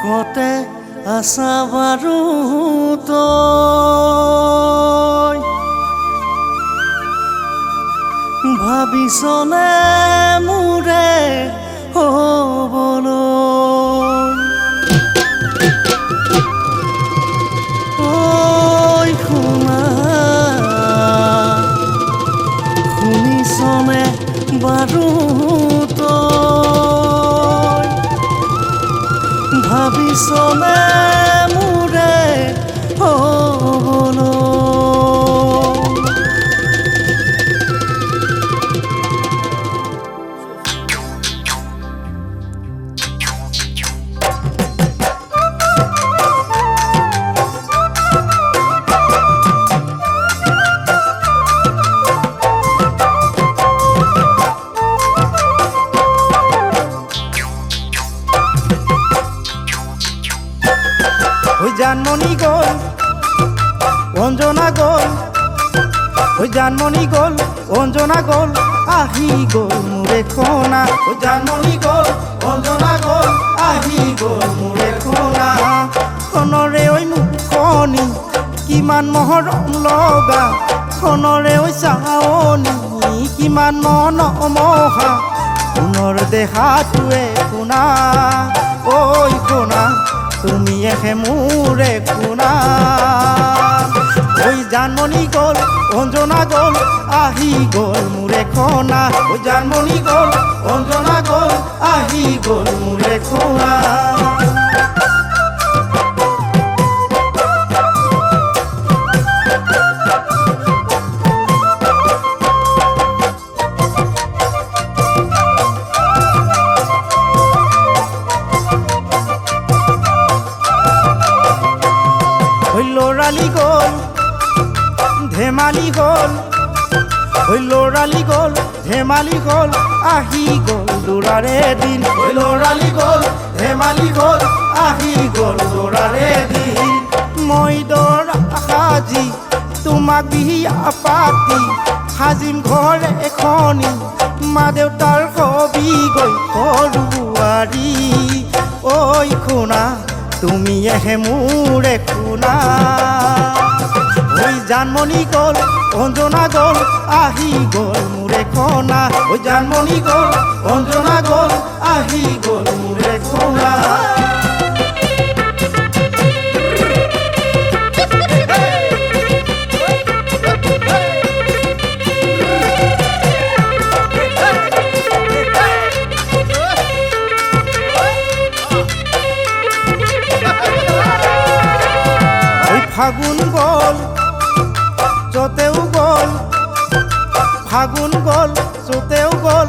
কতে আছা বাৰু তই ভাবিছনে মোৰে হ'বলৈ ঐ শুনা শুনিছনে বাৰু তই ভাবিছনে মোৰে হ'বলৈ জানমণি গ'ল অঞ্জনা গ'ল জানমণি গ'ল অঞ্জনা গ'ল আহি গ'ল মোৰে খনা জানমণি গ'ল অঞ্জনা গ'ল আহি গ'ল মোৰে খনা খনৰে ঐ মুখনি কিমান মহৰম লগা খনৰে ঐ চাৱনি কিমান মন মহা সোণৰ দেহাটোৱে শুনা ঐ শুনা তুমি এহে মোৰে শুনা ঐ জানমণি গ'ল অঞ্জনা গ'ল আহি গ'ল মোৰে খনা জানমণি গ'ল অঞ্জনা গ'ল আহি গ'ল মোৰে খনা লৰালি গ'ল ধেমালি গ'ল লৰালি গ'ল ধেমালি গ'ল আহি গ'ল দৌৰাৰে দিন লৰালি গ'ল ধেমালি গ'ল আহি গ'ল দৌৰাৰে দিন মই দৰা সাজি তোমাক বিয়া পাতি সাজিম ঘৰ এখনি মা দেউতাৰ কবি গৈ সৰু বোৱাৰী ঐ শুনা তুমি এহে মোৰে শুনা ঐ জানমণি গ'ল অঞ্জনা গ'ল আহি গ'ল মোৰে খনা জানমণি গ'ল অঞ্জনা গ'ল আহি গ'ল মোৰে খনা ফাগুন গ'ল য'তেও গ'ল ফাগুন গ'ল য'তেও গ'ল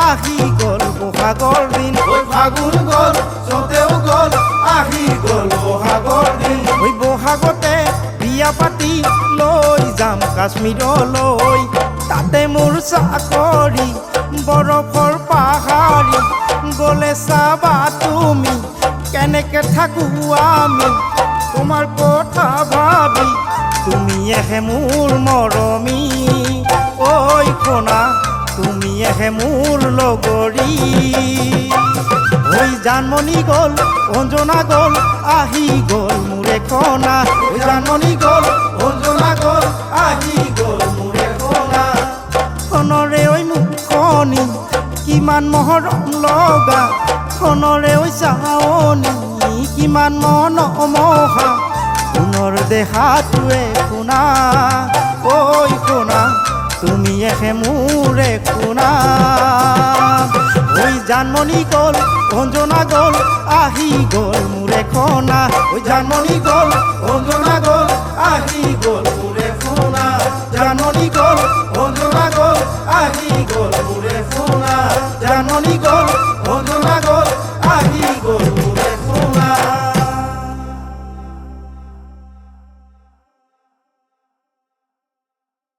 আহি গ'ল বহাগৰ দিন ফাগুন গ'ল য'তেও গ'ল আহি গ'ল বহাগৰ দিন বহাগতে বিয়া পাতি লৈ যাম কাশ্মীৰলৈ তাতে মোৰ চাকৰি বৰফৰ পাহাৰী গ'লে চাবা তুমি কেনেকে থাকো আমি তোমাৰ কথা ভাবি তুমি এহে মোৰ মৰমী ঐ খনা তুমি এহে মোৰ লগৰী ঐ জানমণি গ'ল অঞ্জনা গ'ল আহি গ'ল মোৰে খনা জানমণি গ'ল অঞ্জনা গ'ল আহি গ'ল মোৰে খনা খনৰে ঐ মুখনি কিমান মহৰম লগা খনৰে ঐ চাৱনি কিমান মন মহা সোণৰ দেহাটোৱে শুনা ঐ শুনা তুমি এহে মোৰে শুনা ঐ জানমণি গ'ল অঞ্জনা গ'ল আহি গ'ল মোৰে খনা জানমণি গ'ল অঞ্জনা গ'ল আহি গ'ল